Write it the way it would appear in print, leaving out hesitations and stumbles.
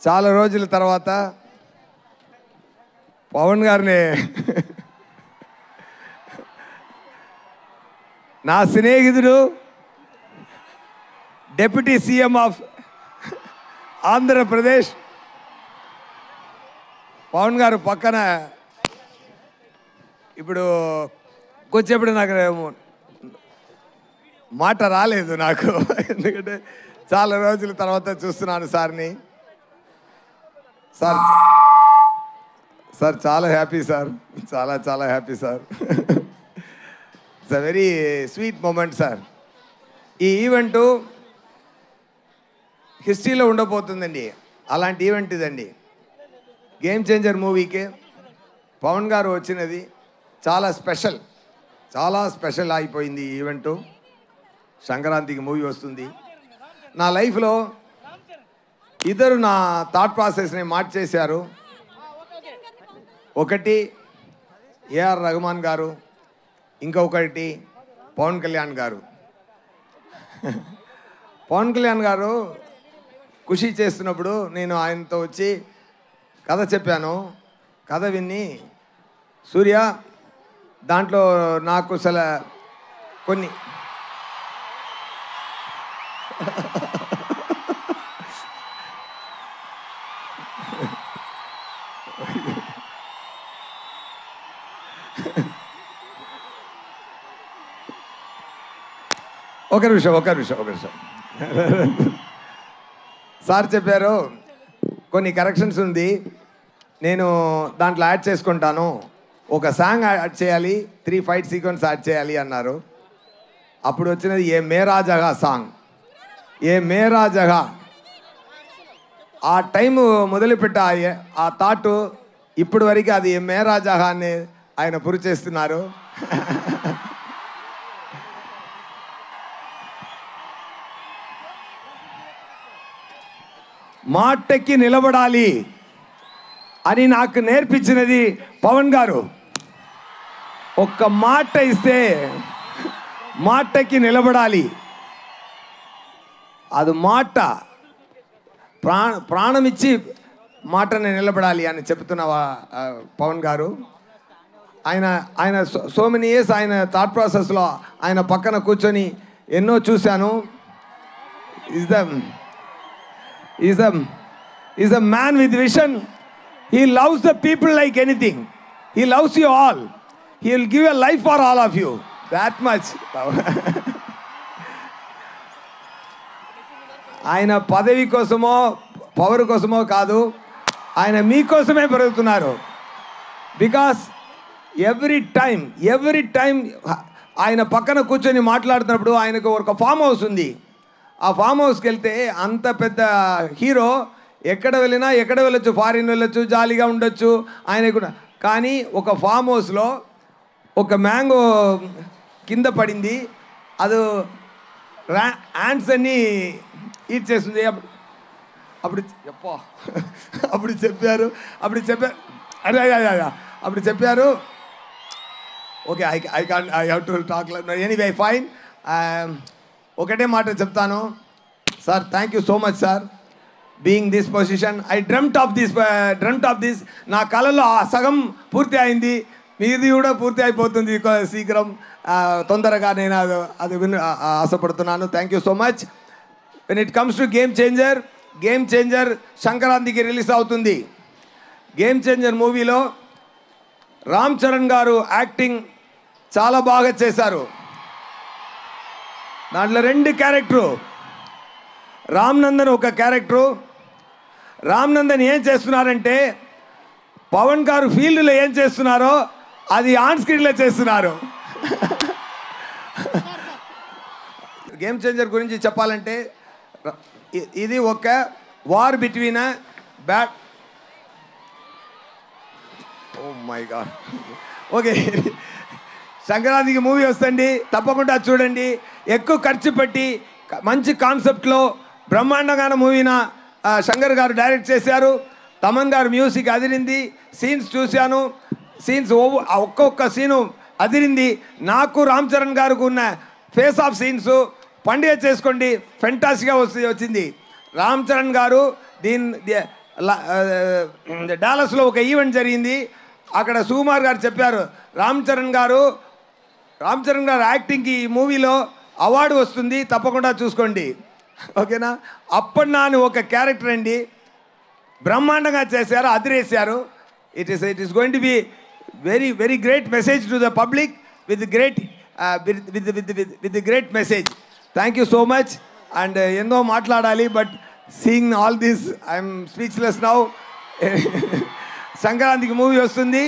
చాలా రోజుల తర్వాత పవన్ గారిని నా స్నేహితుడు deputy CM of Andhra Pradesh Pawan గారు పక్కన ఇప్పుడు కొంచెప్పుడు నాకు మాట రాలేదు నాకు, ఎందుకంటే చాలా రోజుల తర్వాత చూస్తున్నాను సార్ని. సార్ సార్ చాలా హ్యాపీ సార్, చాలా చాలా happy sir. It's a very sweet moment sir. ఈ ఈవెంటు హిస్టరీలో ఉండబోతుందండి. అలాంటి ఈవెంట్ ఇదండి. గేమ్ చేంజర్ మూవీకి పవన్ గారు వచ్చినది చాలా స్పెషల్, చాలా స్పెషల్ అయిపోయింది ఈ ఈవెంటు. సంక్రాంతికి మూవీ వస్తుంది. నా లైఫ్లో ఇద్దరు నా థాట్ ప్రాసెస్ని మార్చేశారు. ఒకటి ఏఆర్ రెహమాన్ గారు, ఇంకొకటి పవన్ కళ్యాణ్ గారు. పవన్ కళ్యాణ్ గారు ఖుషి చేస్తున్నప్పుడు నేను ఆయనతో వచ్చి కథ చెప్పాను. కథ విని సూర్య దాంట్లో నాకు కొన్ని ఒక నిమిషం సార్ చెప్పారు కొన్ని కరెక్షన్స్ ఉంది, నేను దాంట్లో యాడ్ చేసుకుంటాను, ఒక సాంగ్ యాడ్ చేయాలి, 3 ఫైట్ సీక్వెన్స్ యాడ్ చేయాలి అన్నారు. అప్పుడు వచ్చినది ఏ మేరా జగా సాంగ్. ఏ మేరా జగా ఆ టైము మొదలుపెట్ట ఆ థాటు ఇప్పటి వరకు అది ఏ మేరా జగా అని ఆయన పురి చేస్తున్నారు. మాటకి నిలబడాలి అని నాకు నేర్పించినది పవన్ గారు. ఒక్క మాట ఇస్తే మాటకి నిలబడాలి. అది మాట ప్రాణమిచ్చి మాటని నిలబడాలి అని చెప్తున్న పవన్ గారు. ఆయన సో మెనీ ఇయర్స్ ఆయన థాట్ ప్రాసెస్లో ఆయన పక్కన కూర్చొని ఎన్నో చూశాను. Is a man with vision. He loves the people like anything. He loves you all. He will give a life for all of you. That much. ఆయన పదవి కోసమో పవర్ కోసమో కాదు, ఆయన మీకోసమే పెరుగుతున్నారు. బికాస్ ఎవ్రీ టైం ఆయన పక్కన కూర్చొని మాట్లాడుతున్నప్పుడు ఆయనకు ఒక ఫామ్ హౌస్ ఉంది. ఆ ఫామ్ హౌస్కి వెళ్తే అంత పెద్ద హీరో ఎక్కడ వెళ్ళొచ్చు, ఫారిన్ వెళ్ళొచ్చు, జాలీగా ఉండొచ్చు ఆయన కూడా. కానీ ఒక ఫామ్ హౌస్లో ఒక మ్యాంగో కింద పడింది, అది యాంట్స్ అన్నీ ఈట్ చేస్తుంది. అప్పుడు చెప్పారు okay I have to talk anyway fine. ఒకటే మాట చెప్తాను sir, thank you so much sir being this position. I dreamt of this. నా కళలో ఆ సగం పూర్తి అయింది, మీది కూడా పూర్తి అయిపోతుంది శీఘ్రం, తొందరగా. నేను అది ఆశపడుతున్నాను. Thank you so much. When it comes to game changer సంక్రాంతికి రిలీజ్ అవుతుంది. గేమ్ చేంజర్ మూవీలో రామ్ చరణ్ గారు యాక్టింగ్ చాలా బాగా చేశారు. దాంట్లో 2 క్యారెక్టరు. రామ్ నందన్ ఒక క్యారెక్టరు. రామ్ నందన్ ఏం చేస్తున్నారంటే పవన్ గారు ఫీల్డ్లో ఏం చేస్తున్నారో అది ఆన్ స్క్రీన్లో చేస్తున్నారు. గేమ్ చేంజర్ గురించి చెప్పాలంటే ఇది ఒక war between oh my god. Okay, సంక్రాంతికి మూవీ వస్తుంది, తప్పకుండా చూడండి. ఎక్కువ ఖర్చు పెట్టి మంచి కాన్సెప్ట్లో బ్రహ్మాండంగా మూవీన శంకర్ గారు డైరెక్ట్ చేశారు. తమన్ గారు మ్యూజిక్ అదిరింది. సీన్స్ చూశాను, సీన్స్ ఒక్కొక్క సీను అదిరింది. నాకు రామ్ చరణ్ గారికి ఉన్న ఫేస్ ఆఫ్ సీన్స్ పండుగ చేసుకోండి ఫెంటాస్టిక్గా వచ్చింది. రామ్ చరణ్ గారు డాలస్లో ఒక ఈవెంట్ జరిగింది. అక్కడ సుకుమార్ గారు చెప్పారు, రామ్ చరణ్ గారు యాక్టింగ్కి ఈ మూవీలో అవార్డు వస్తుంది, తప్పకుండా చూసుకోండి, ఓకేనా. అప్పన్నా అని ఒక క్యారెక్టర్ అండి, బ్రహ్మాండంగా చేశారు, అదిరేశారు. It is going to be very very great message to the public with great message. Thank you so much. And ఎన్నో మాట్లాడాలి, but seeing all this I'm speechless now. సంక్రాంతికి మూవీ వస్తుంది.